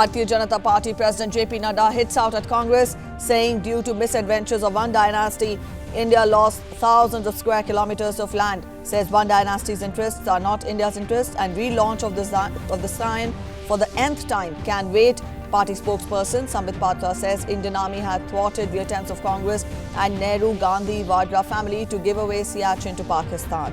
Bharatiya Janata Party President JP Nadda hits out at Congress, saying due to misadventures of one dynasty, India lost thousands of square kilometers of land. Says one dynasty's interests are not India's interests, and relaunch of the Sion for the nth time can wait. Party spokesperson Sambit Patra says Indian Army had thwarted the attempts of Congress and Nehru Gandhi Vadra family to give away Siachen to Pakistan.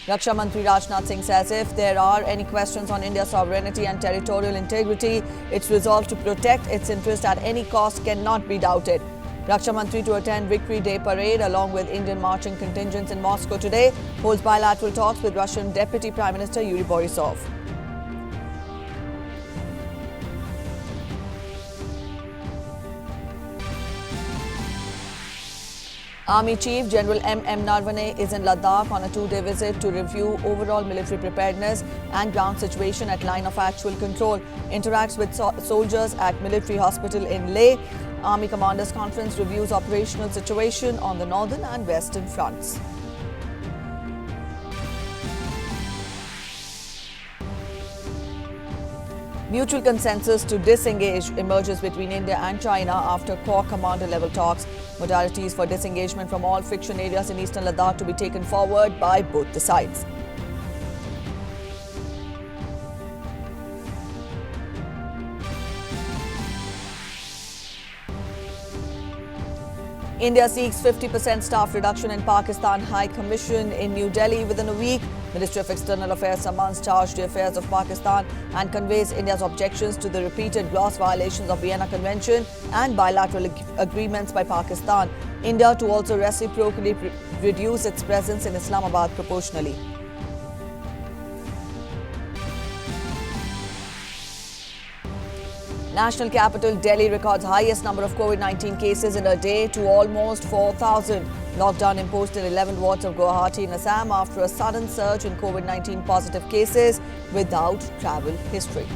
Raksha Mantri Rajnath Singh says if there are any questions on India's sovereignty and territorial integrity, its resolve to protect its interest at any cost cannot be doubted. Raksha Mantri to attend Victory Day parade along with Indian marching contingents in Moscow today holds bilateral talks with Russian Deputy Prime Minister Yuri Borisov. Army Chief General M.M. Narvane is in Ladakh on a two-day visit to review overall military preparedness and ground situation at line of actual control. Interacts with soldiers at military hospital in Leh. Army Commanders Conference reviews operational situation on the northern and western fronts. Mutual consensus to disengage emerges between India and China after core commander level talks. Modalities for disengagement from all friction areas in eastern Ladakh to be taken forward by both the sides. India seeks 50% staff reduction in Pakistan High Commission in New Delhi within a week. Ministry of External Affairs summons charged the affairs of Pakistan and conveys India's objections to the repeated gross violations of Vienna Convention and bilateral agreements by Pakistan. India to also reciprocally reduce its presence in Islamabad proportionally. National capital Delhi records highest number of COVID-19 cases in a day to almost 4,000. Lockdown imposed in 11 wards of Guwahati in Assam after a sudden surge in COVID-19 positive cases without travel history.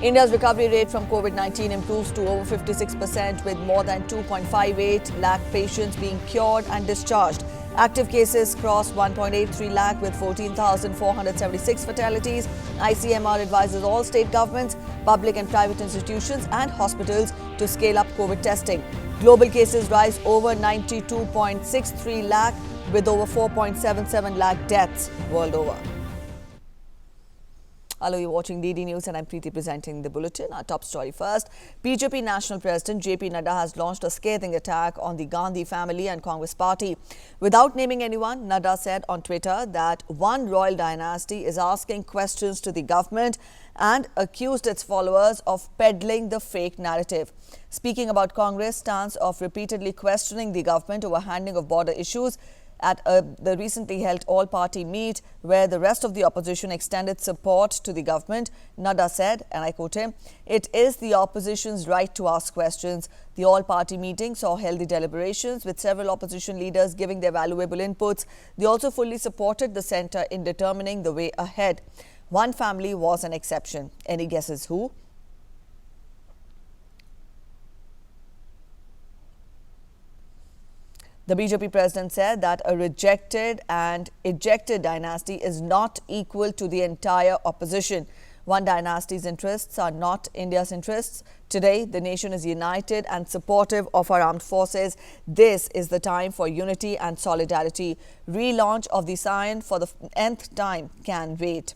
India's recovery rate from COVID-19 improves to over 56% with more than 2.58 lakh patients being cured and discharged. Active cases crossed 1.83 lakh with 14,476 fatalities. ICMR advises all state governments, public and private institutions and hospitals to scale up COVID testing. Global cases rise over 92.63 lakh with over 4.77 lakh deaths world over. Hello, you're watching DD News and I'm Preeti presenting the bulletin. Our top story first. BJP National President JP Nadda has launched a scathing attack on the Gandhi family and Congress party. Without naming anyone, Nadda said on Twitter that one royal dynasty is asking questions to the government and accused its followers of peddling the fake narrative. Speaking about Congress' stance of repeatedly questioning the government over handling of border issues, at the recently held all-party meet where the rest of the opposition extended support to the government, Nadda said, and I quote him, "It is the opposition's right to ask questions." The all-party meeting saw healthy deliberations with several opposition leaders giving their valuable inputs. They also fully supported the centre in determining the way ahead. One family was an exception. Any guesses who? The BJP president said that a rejected and ejected dynasty is not equal to the entire opposition. One dynasty's interests are not India's interests. Today, the nation is united and supportive of our armed forces. This is the time for unity and solidarity. Relaunch of the Sion for the nth time can wait.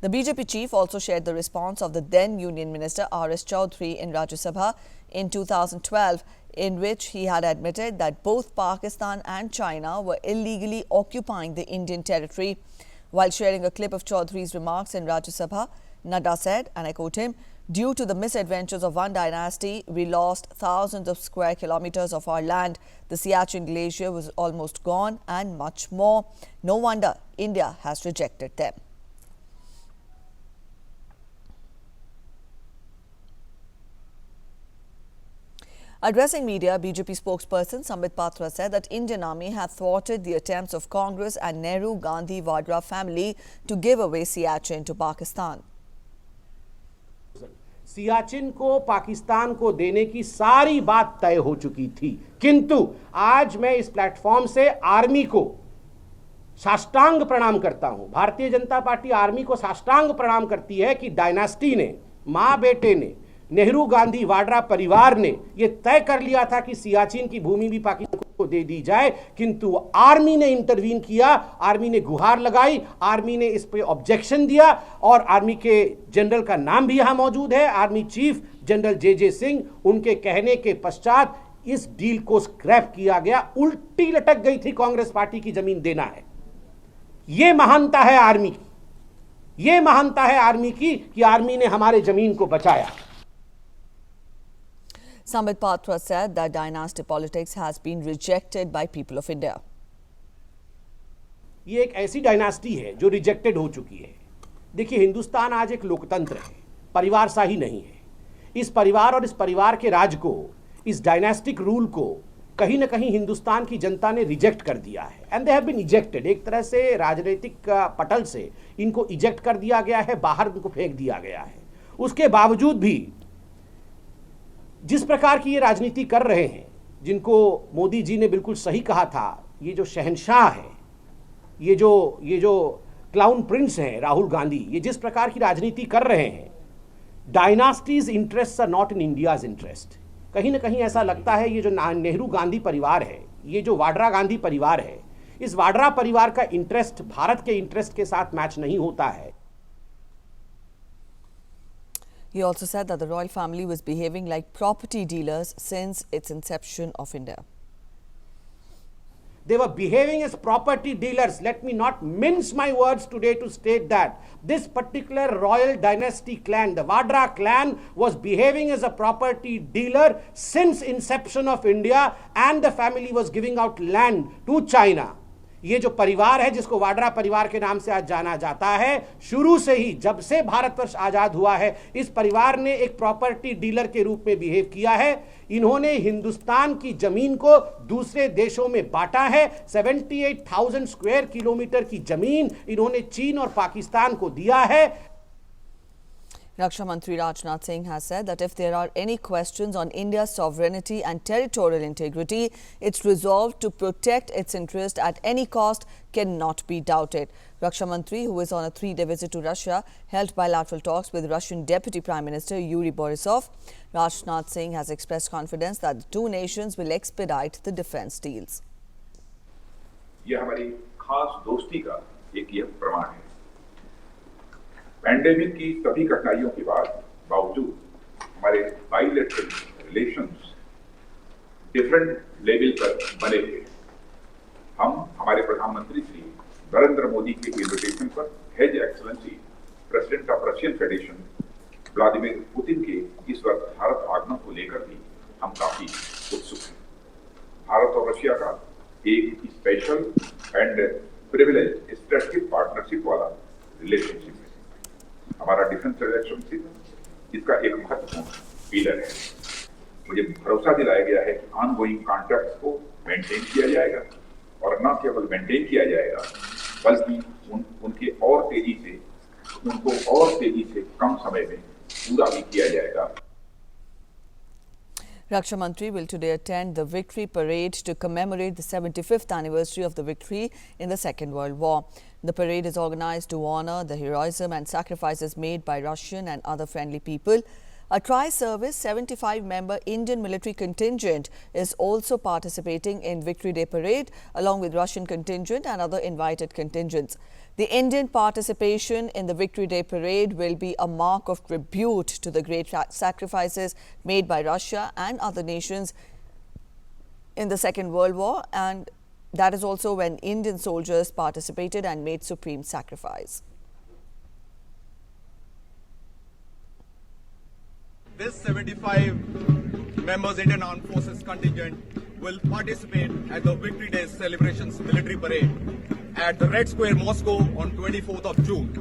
The BJP chief also shared the response of the then Union Minister R.S. Chaudhary in Rajya Sabha in 2012, in which he had admitted that both Pakistan and China were illegally occupying the Indian territory. While sharing a clip of Chaudhary's remarks in Rajya Sabha, Nadda said, and I quote him, "Due to the misadventures of one dynasty, we lost thousands of square kilometers of our land. The Siachen Glacier was almost gone and much more. No wonder India has rejected them." Addressing media, BJP spokesperson Sambit Patra said that Indian Army had thwarted the attempts of Congress and Nehru Gandhi Vadra family to give away Siachen to Pakistan. Siachen को पाकिस्तान को देने की सारी बात तय हो चुकी थी, किंतु आज मैं इस प्लेटफॉर्म से आर्मी को साष्टांग प्रणाम करता हूं। भारतीय जनता पार्टी आर्मी को साष्टांग प्रणाम करती है कि डायनास्टी ने, मां बेटे ने, नेहरू गांधी वाड्रा परिवार ने यह तय कर लिया था कि सियाचिन की भूमि भी पाकिस्तान को दे दी जाए, किंतु आर्मी ने इंटरवीन किया, आर्मी ने गुहार लगाई, आर्मी ने इस पे ऑब्जेक्शन दिया और आर्मी के जनरल का नाम भी यहां मौजूद है, आर्मी चीफ जनरल जे सिंह। उनके कहने के पश्चात इस डील को स्क्रैप किया गया। उल्टी लटक गई थी कांग्रेस पार्टी की जमीन देना है। यह महानता है आर्मी की, यह महानता है आर्मी की कि आर्मी ने हमारे जमीन को बचाया। Sambit Patra said that dynasty politics has been rejected by people of India. ये एक ऐसी डायनास्टी है जो रिजेक्टेड हो चुकी है। देखिए, हिंदुस्तान आज एक लोकतंत्र है, परिवारशाही नहीं है। इस परिवार और इस परिवार के राज को, इस डायनास्टिक रूल को कहीं ना कहीं हिंदुस्तान की जनता ने रिजेक्ट कर दिया है, and they have been ejected. एक तरह से राजनीतिक पटल से इनको इजेक्ट कर दिया गया है, बाहर इनको फेंक दिया गया है। उसके बावजूद भी जिस प्रकार की ये राजनीति कर रहे हैं, जिनको मोदी जी ने बिल्कुल सही कहा था, ये जो शहंशाह है, ये जो क्लाउन प्रिंस हैं राहुल गांधी, ये जिस प्रकार की राजनीति कर रहे हैं, dynasties interest are not in India's interest. कहीं ना कहीं ऐसा लगता है ये जो नेहरू गांधी परिवार है, ये जो वाड्रा गांधी परिवार है, इस वाड्रा परिवार का इंटरेस्ट भारत के इंटरेस्ट के साथ मैच नहीं होता है। He also said that the royal family was behaving like property dealers since its inception of India. They were behaving as property dealers. Let me not mince my words today to state that this particular royal dynasty clan, the Vadra clan, was behaving as a property dealer since inception of India, and the family was giving out land to China. ये जो परिवार है, जिसको वाड्रा परिवार के नाम से आज जाना जाता है, शुरू से ही, जब से भारतवर्ष आजाद हुआ है, इस परिवार ने एक प्रॉपर्टी डीलर के रूप में बिहेव किया है। इन्होंने हिंदुस्तान की जमीन को दूसरे देशों में बांटा है। 78,000 स्क्वायर किलोमीटर की जमीन इन्होंने चीन और पाकिस्तान को दिया है। Raksha Mantri Rajnath Singh has said that if there are any questions on India's sovereignty and territorial integrity, its resolve to protect its interest at any cost cannot be doubted. Raksha Mantri, who is on a 3-day visit to Russia, held bilateral talks with Russian Deputy Prime Minister Yuri Borisov. Rajnath Singh has expressed confidence that the two nations will expedite the defence deals. यह हमारी खास दोस्ती का एक यह प्रमाण है। Pandemic की सभी कठिनाइयों के बावजूद हमारे बाइलेटरल रिलेशंस डिफरेंट लेवल पर बने थे। हम हमारे प्रधानमंत्री श्री नरेंद्र मोदी के इन्विटेशन पर his excellency president of Russian federation Vladimir Putin के इस वक्त भारत आगमन को लेकर भी हम काफी उत्सुक हैं। भारत और रशिया का एक special and privilege strategic partnership वाला रिलेशनशिप है। हमारा डिफेंस रिलेशनशिप इसका एक महत्वपूर्ण पिलर है। मुझे भरोसा दिलाया गया है कि ऑनगोइंग कॉन्ट्रैक्ट्स को मेंटेन किया जाएगा, और न केवल मेंटेन किया जाएगा बल्कि उनको और तेजी से कम समय में पूरा भी किया जाएगा। Raksha Mantri will today attend the Victory Parade to commemorate the 75th anniversary of the victory in the Second World War. The parade is organized to honor the heroism and sacrifices made by Russian and other friendly people. A tri-service 75-member Indian military contingent is also participating in Victory Day Parade along with Russian contingent and other invited contingents. The Indian participation in the Victory Day Parade will be a mark of tribute to the great sacrifices made by Russia and other nations in the Second World War, and that is also when Indian soldiers participated and made supreme sacrifice. This 75 members Indian Armed Forces contingent will participate at the Victory Day celebrations military parade at the Red Square, Moscow on 24th of June.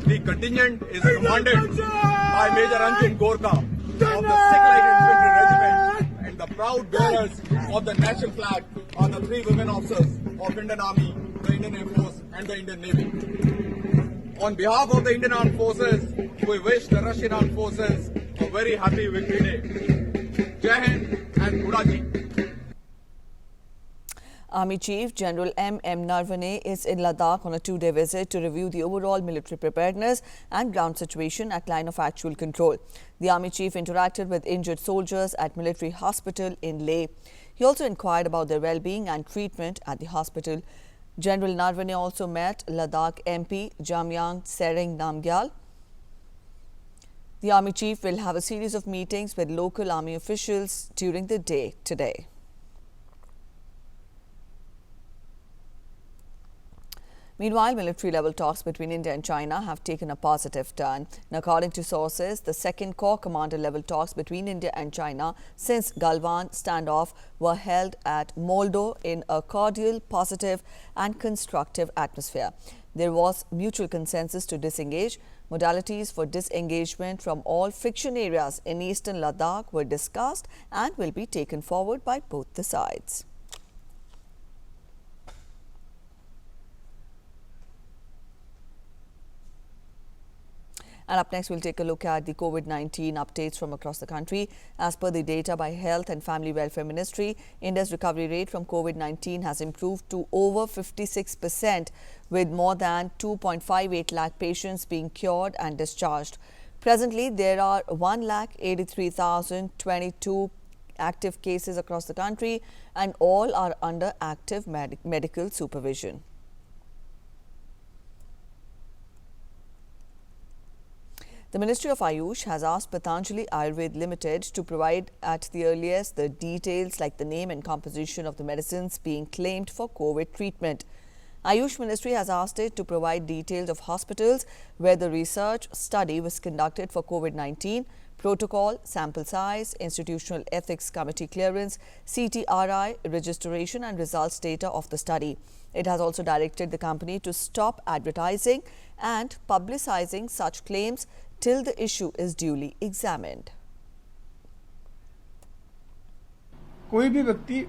The contingent is commanded by Major Anjum Gorkha of the 2nd Infantry Regiment, and the proud bearers of the national flag are the 3 women officers of Indian Army, the Indian Air Force and the Indian Navy. On behalf of the Indian Armed Forces, we wish the Russian Armed Forces a a very happy Victory Day. Jai Hind and Udaji. Army Chief General M.M. Narvane is in Ladakh on a two-day visit to review the overall military preparedness and ground situation at line of actual control. The Army Chief interacted with injured soldiers at military hospital in Leh. He also inquired about their well-being and treatment at the hospital. General Narvane also met Ladakh MP Jamyang Tshering Namgyal. The Army Chief will have a series of meetings with local Army officials during the day today. Meanwhile, military-level talks between India and China have taken a positive turn. And according to sources, the second Corps Commander-level talks between India and China since Galwan standoff were held at Moldo in a cordial, positive and constructive atmosphere. There was mutual consensus to disengage. Modalities for disengagement from all friction areas in eastern Ladakh were discussed and will be taken forward by both the sides. And up next, we'll take a look at the COVID-19 updates from across the country. As per the data by Health and Family Welfare Ministry, India's recovery rate from COVID-19 has improved to over 56%, with more than 2.58 lakh patients being cured and discharged. Presently, there are 1,83,022 active cases across the country, and all are under active medical supervision. The Ministry of Ayush has asked Patanjali Ayurved Limited to provide at the earliest the details like the name and composition of the medicines being claimed for COVID treatment. Ayush Ministry has asked it to provide details of hospitals where the research study was conducted for COVID-19, protocol, sample size, institutional ethics committee clearance, CTRI, registration and results data of the study. It has also directed the company to stop advertising and publicizing such claims till the issue is duly examined. कोई भी व्यक्ति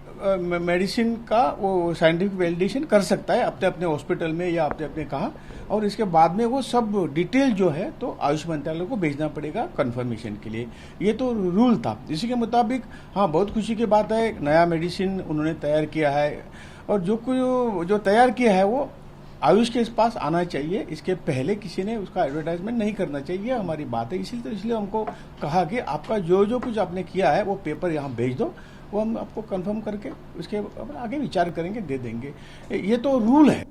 medicine का वो scientific validation कर सकता है अपने अपने हॉस्पिटल में या अपने अपने कहा, और इसके बाद में वो सब डिटेल जो है तो आयुष मंत्रालय को भेजना पड़ेगा कंफर्मेशन के लिए. ये तो रूल था. इसी के मुताबिक हाँ, बहुत खुशी की बात है, नया मेडिसिन उन्होंने तैयार किया है, और जो तैयार किया है वो आयुष के पास आना चाहिए. इसके पहले किसी ने उसका एडवर्टाइजमेंट नहीं करना चाहिए, हमारी बात है. इसलिए हमको कहा कि आपका जो कुछ आपने किया है वो पेपर यहाँ भेज दो, वो हम आपको कंफर्म करके उसके आगे विचार करेंगे, दे देंगे. ये तो रूल है.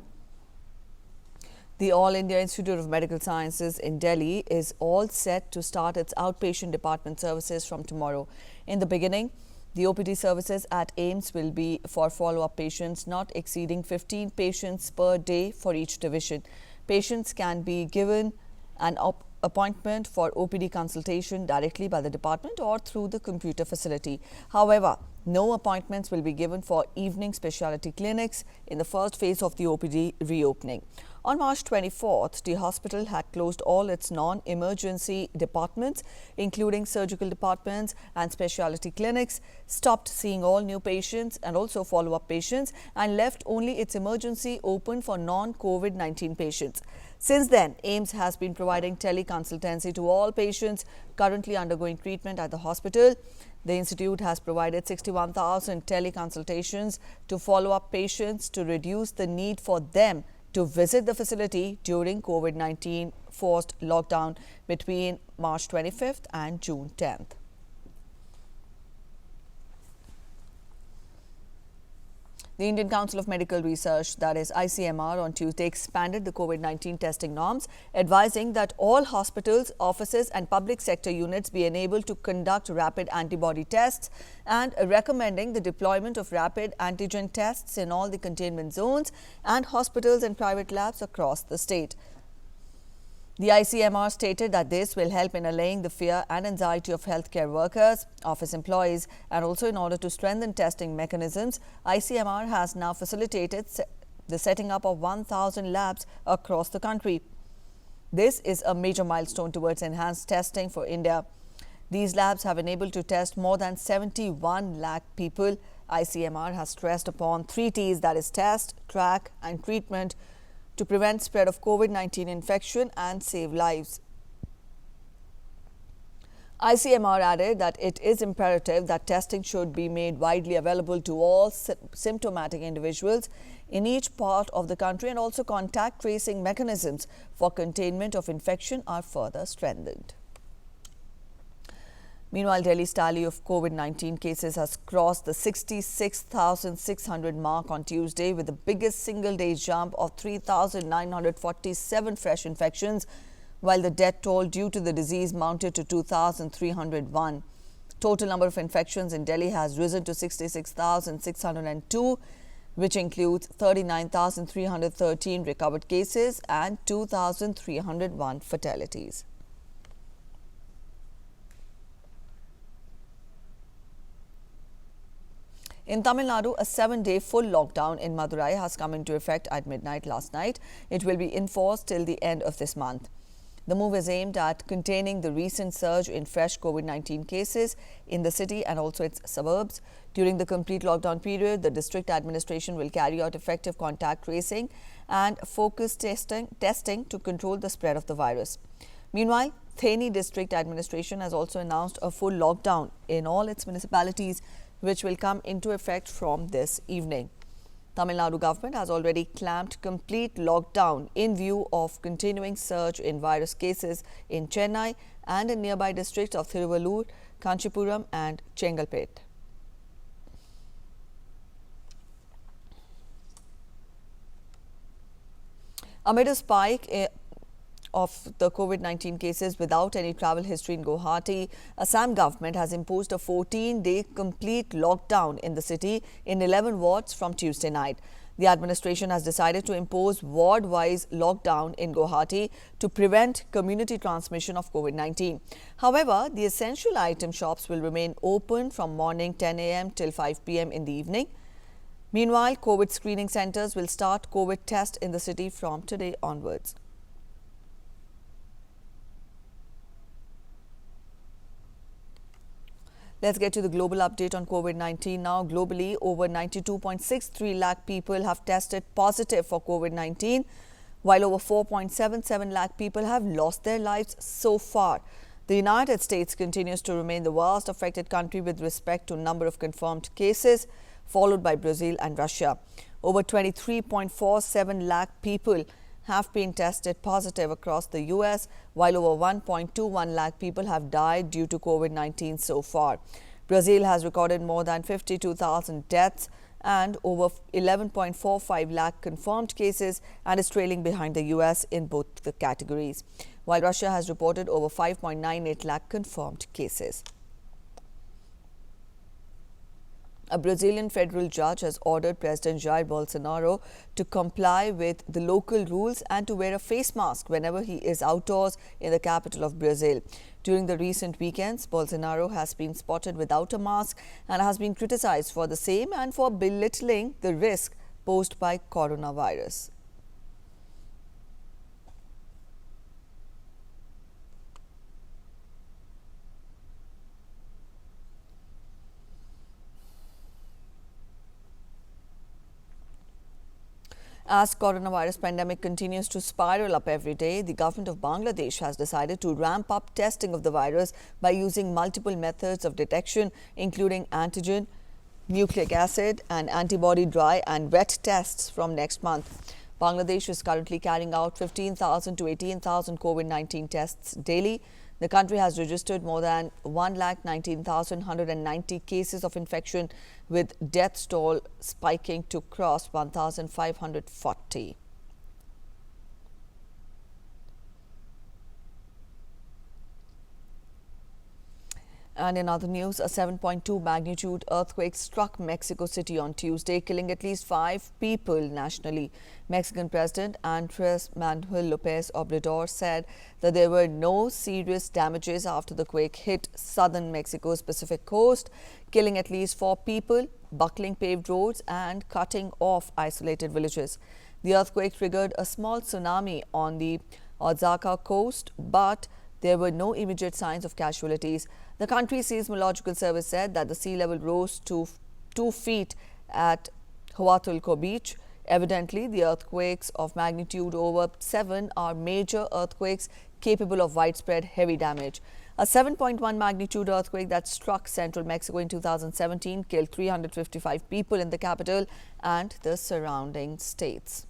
The All India Institute of Medical Sciences in Delhi is all set to start its outpatient department services from tomorrow. In the beginning, the OPD services at AIIMS will be for follow-up patients not exceeding 15 patients per day for each division. Patients can be given an appointment for OPD consultation directly by the department or through the computer facility. However, no appointments will be given for evening specialty clinics in the first phase of the OPD reopening. On March 24th, the hospital had closed all its non-emergency departments, including surgical departments and specialty clinics, stopped seeing all new patients and also follow-up patients, and left only its emergency open for non-COVID-19 patients. Since then, AIIMS has been providing teleconsultancy to all patients currently undergoing treatment at the hospital. The institute has provided 61,000 teleconsultations to follow-up patients to reduce the need for them to visit the facility during COVID-19 forced lockdown between March 25th and June 10th. The Indian Council of Medical Research, that is ICMR, on Tuesday expanded the COVID-19 testing norms, advising that all hospitals, offices and public sector units be enabled to conduct rapid antibody tests and recommending the deployment of rapid antigen tests in all the containment zones and hospitals and private labs across the state. The ICMR stated that this will help in allaying the fear and anxiety of healthcare workers, office employees, and also in order to strengthen testing mechanisms, ICMR has now facilitated the setting up of 1,000 labs across the country. This is a major milestone towards enhanced testing for India. These labs have enabled to test more than 71 lakh people. ICMR has stressed upon 3 T's, that is test, track and treatment, to prevent spread of COVID-19 infection and save lives. ICMR added that it is imperative that testing should be made widely available to all symptomatic individuals in each part of the country, and also contact tracing mechanisms for containment of infection are further strengthened. Meanwhile, Delhi's tally of COVID-19 cases has crossed the 66,600 mark on Tuesday, with the biggest single-day jump of 3,947 fresh infections, while the death toll due to the disease mounted to 2,301. Total number of infections in Delhi has risen to 66,602, which includes 39,313 recovered cases and 2,301 fatalities. In Tamil Nadu, a 7-day full lockdown in Madurai has come into effect at midnight last night. It will be enforced till the end of this month. The move is aimed at containing the recent surge in fresh COVID-19 cases in the city and also its suburbs. During the complete lockdown period, the district administration will carry out effective contact tracing and focused testing to control the spread of the virus. Meanwhile, Theni district administration has also announced a full lockdown in all its municipalities, which will come into effect from this evening. Tamil Nadu government has already clamped complete lockdown in view of continuing surge in virus cases in Chennai and in nearby districts of Thiruvallur, Kanchipuram and Chengalpet. Amid a spike of the COVID-19 cases without any travel history in Guwahati, Assam government has imposed a 14-day complete lockdown in the city in 11 wards from Tuesday night. The administration has decided to impose ward-wise lockdown in Guwahati to prevent community transmission of COVID-19. However, the essential item shops will remain open from morning 10 a.m. till 5 p.m. in the evening. Meanwhile, COVID screening centers will start COVID test in the city from today onwards. Let's get to the global update on COVID-19 now. Globally, over 92.63 lakh people have tested positive for COVID-19, while over 4.77 lakh people have lost their lives so far. The United States continues to remain the worst affected country with respect to number of confirmed cases, followed by Brazil and Russia. Over 23.47 lakh people have been tested positive across the US, while over 1.21 lakh people have died due to COVID-19 so far. Brazil has recorded more than 52,000 deaths and over 11.45 lakh confirmed cases and is trailing behind the US in both the categories, while Russia has reported over 5.98 lakh confirmed cases. A Brazilian federal judge has ordered President Jair Bolsonaro to comply with the local rules and to wear a face mask whenever he is outdoors in the capital of Brazil. During the recent weekends, Bolsonaro has been spotted without a mask and has been criticized for the same and for belittling the risk posed by coronavirus. As coronavirus pandemic continues to spiral up every day, the government of Bangladesh has decided to ramp up testing of the virus by using multiple methods of detection, including antigen, nucleic acid and antibody dry and wet tests from next month. Bangladesh is currently carrying out 15,000 to 18,000 COVID-19 tests daily. The country has registered more than 1,19,190 cases of infection, with death toll spiking to cross 1,540. And in other news, a 7.2 magnitude earthquake struck Mexico City on Tuesday, killing at least 5 people nationally. Mexican President Andrés Manuel López Obrador said that there were no serious damages after the quake hit southern Mexico's Pacific coast, killing at least 4 people, buckling paved roads and cutting off isolated villages. The earthquake triggered a small tsunami on the Oaxaca coast, but there were no immediate signs of casualties. The country's seismological service said that the sea level rose to 2 feet at Huatulco Beach. Evidently, the earthquakes of magnitude over 7 are major earthquakes capable of widespread heavy damage. A 7.1 magnitude earthquake that struck central Mexico in 2017 killed 355 people in the capital and the surrounding states.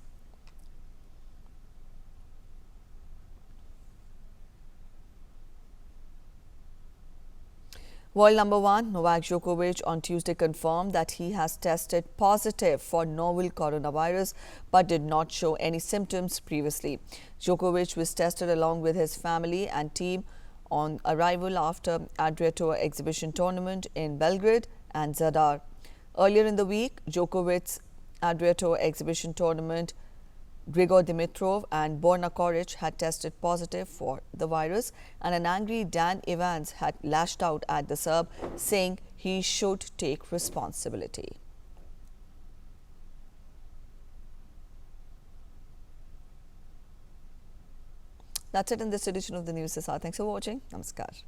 World number one Novak Djokovic on Tuesday confirmed that he has tested positive for novel coronavirus but did not show any symptoms previously. Djokovic was tested along with his family and team on arrival after Adria Tour exhibition tournament in Belgrade and Zadar. Earlier in the week, Djokovic's Adria Tour exhibition tournament Grigor Dimitrov and Borna Coric had tested positive for the virus, and an angry Dan Evans had lashed out at the Serb, saying he should take responsibility. That's it in this edition of the News SR. Thanks for watching. Namaskar.